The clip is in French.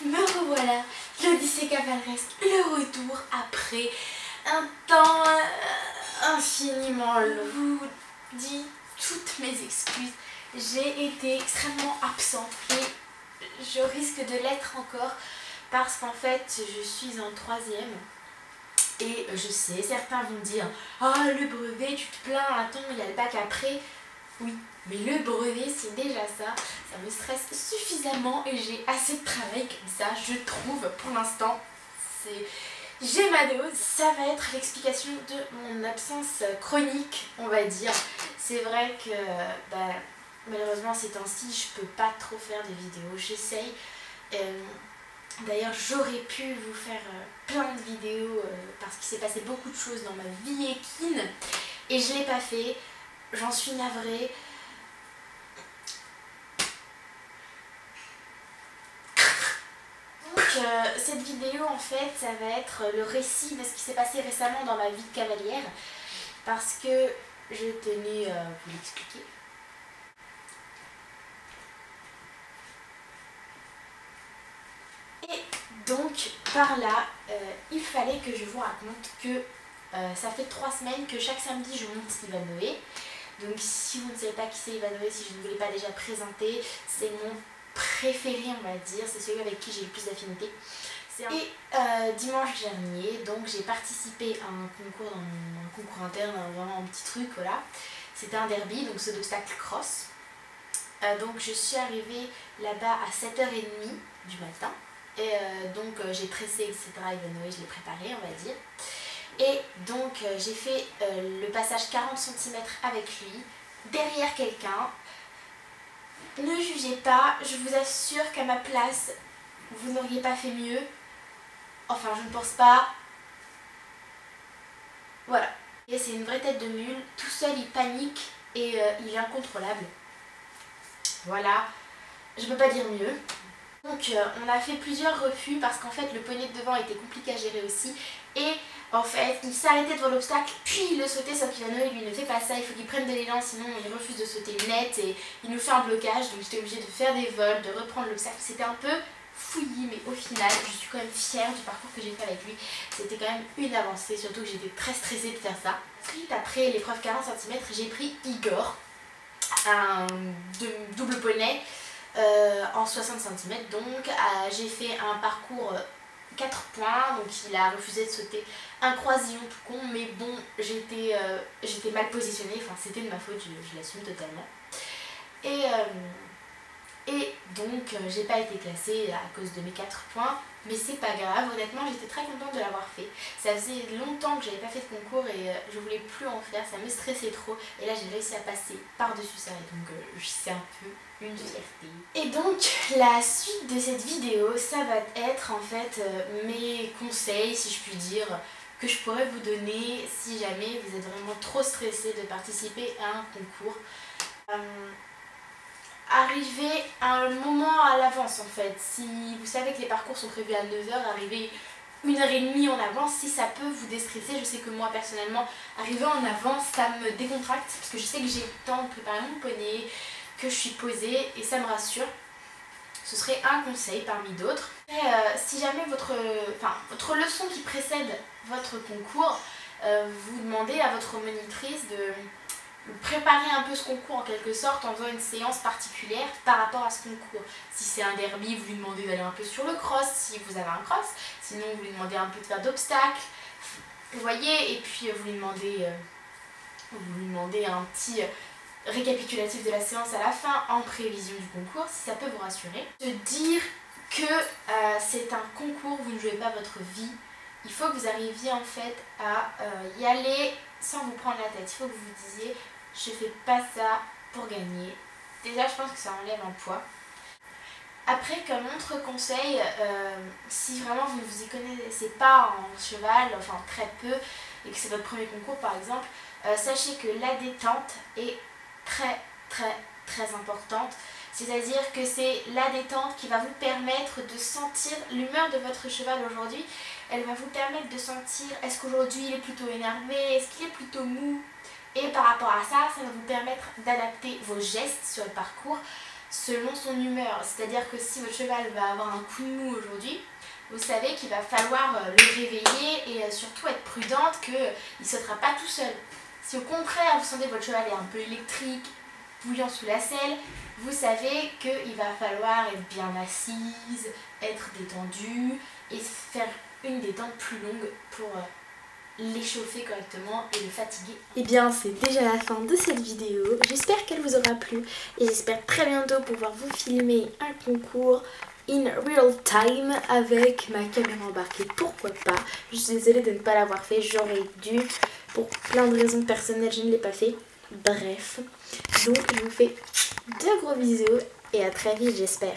me revoilà, l'Odyssée cavaleresque, le retour après un temps infiniment long. Je vous dis toutes mes excuses, j'ai été extrêmement absente et je risque de l'être encore parce qu'en fait je suis en 3e. Et je sais, certains vont dire « Ah, le brevet, tu te plains, attends, il y a le bac après. » Oui, mais le brevet, c'est déjà ça. Ça me stresse suffisamment et j'ai assez de travail comme ça, je trouve, pour l'instant. J'ai ma dose. Ça va être l'explication de mon absence chronique, on va dire. C'est vrai que, malheureusement, ces temps-ci, je peux pas trop faire de vidéos. J'essaye. D'ailleurs, j'aurais pu vous faire plein de vidéos parce qu'il s'est passé beaucoup de choses dans ma vie équine et je ne l'ai pas fait. J'en suis navrée. Donc, cette vidéo, en fait, ça va être le récit de ce qui s'est passé récemment dans ma vie de cavalière parce que je tenais à vous l'expliquer. Et donc par là, il fallait que je vous raconte que ça fait 3 semaines que chaque samedi je monte Ivanoé. Donc si vous ne savez pas qui c'est Ivanoé, si je ne vous l'ai pas déjà présenté, c'est mon préféré on va dire, c'est celui avec qui j'ai le plus d'affinité. Et dimanche dernier, donc j'ai participé à un concours, un concours interne, vraiment un petit truc, voilà. C'était un derby, donc c'est d'obstacle cross. Donc je suis arrivée là-bas à 7h30 du matin. Et donc j'ai pressé etc. Ivanoé, je l'ai préparé on va dire. Et donc j'ai fait le passage 40 cm avec lui, derrière quelqu'un. Ne jugez pas, je vous assure qu'à ma place, vous n'auriez pas fait mieux. Enfin je ne pense pas. Voilà. Et c'est une vraie tête de mule, tout seul il panique et il est incontrôlable. Voilà, je peux pas dire mieux. Donc on a fait plusieurs refus parce qu'en fait le poney de devant était compliqué à gérer aussi et en fait il s'arrêtait devant l'obstacle puis il le sautait, sauf qu'Ivanoé lui ne fait pas ça, il faut qu'il prenne de l'élan sinon il refuse de sauter net et il nous fait un blocage, donc j'étais obligée de faire des vols, de reprendre l'obstacle. C'était un peu fouillis mais au final je suis quand même fière du parcours que j'ai fait avec lui. C'était quand même une avancée, surtout que j'étais très stressée de faire ça. Ensuite après l'épreuve 40 cm j'ai pris Igor, un double poney en 60 cm, donc j'ai fait un parcours 4 points, donc il a refusé de sauter un croisillon tout con, mais bon j'étais mal positionnée, enfin c'était de ma faute, je l'assume totalement. Et donc j'ai pas été classée à cause de mes 4 points, mais c'est pas grave, honnêtement j'étais très contente de l'avoir fait. Ça faisait longtemps que j'avais pas fait de concours et je voulais plus en faire, ça me stressait trop et là j'ai réussi à passer par-dessus ça et donc c'est un peu une fierté. Et donc la suite de cette vidéo, ça va être en fait mes conseils, si je puis dire, que je pourrais vous donner si jamais vous êtes vraiment trop stressé de participer à un concours. Arrivez un moment à l'avance en fait. Si vous savez que les parcours sont prévus à 9h, arrivez 1h30 en avance si ça peut vous déstresser. Je sais que moi personnellement, arriver en avance, ça me décontracte parce que je sais que j'ai le temps de préparer mon poney, que je suis posée et ça me rassure. Ce serait un conseil parmi d'autres. Si jamais votre leçon qui précède votre concours, vous demandez à votre monitrice de préparer un peu ce concours en quelque sorte en faisant une séance particulière par rapport à ce concours. Si c'est un derby, vous lui demandez d'aller un peu sur le cross si vous avez un cross, sinon vous lui demandez un peu de faire d'obstacles, vous voyez, et puis vous lui demandez un petit récapitulatif de la séance à la fin en prévision du concours si ça peut vous rassurer. De dire que c'est un concours, vous ne jouez pas votre vie, il faut que vous arriviez en fait à y aller sans vous prendre la tête. Il faut que vous vous disiez je fais pas ça pour gagner. Déjà je pense que ça enlève un poids. Après comme autre conseil, si vraiment vous ne vous y connaissez pas en cheval, enfin très peu, et que c'est votre premier concours par exemple, sachez que la détente est très importante. C'est-à-dire que c'est la détente qui va vous permettre de sentir l'humeur de votre cheval aujourd'hui. Elle va vous permettre de sentir est-ce qu'aujourd'hui il est plutôt énervé, est-ce qu'il est plutôt mou. Et par rapport à ça, ça va vous permettre d'adapter vos gestes sur le parcours selon son humeur. C'est-à-dire que si votre cheval va avoir un coup de mou aujourd'hui, vous savez qu'il va falloir le réveiller et surtout être prudente qu'il ne sautera pas tout seul. Si au contraire vous sentez que votre cheval est un peu électrique, bouillant sous la selle, vous savez qu'il va falloir être bien assise, être détendue et faire une détente plus longue pour l'échauffer correctement et le fatiguer. Et bien c'est déjà la fin de cette vidéo, j'espère qu'elle vous aura plu et j'espère très bientôt pouvoir vous filmer un concours in real time avec ma caméra embarquée, pourquoi pas. Je suis désolée de ne pas l'avoir fait, j'aurais dû, pour plein de raisons personnelles je ne l'ai pas fait. Bref, donc je vous fais de gros bisous et à très vite j'espère.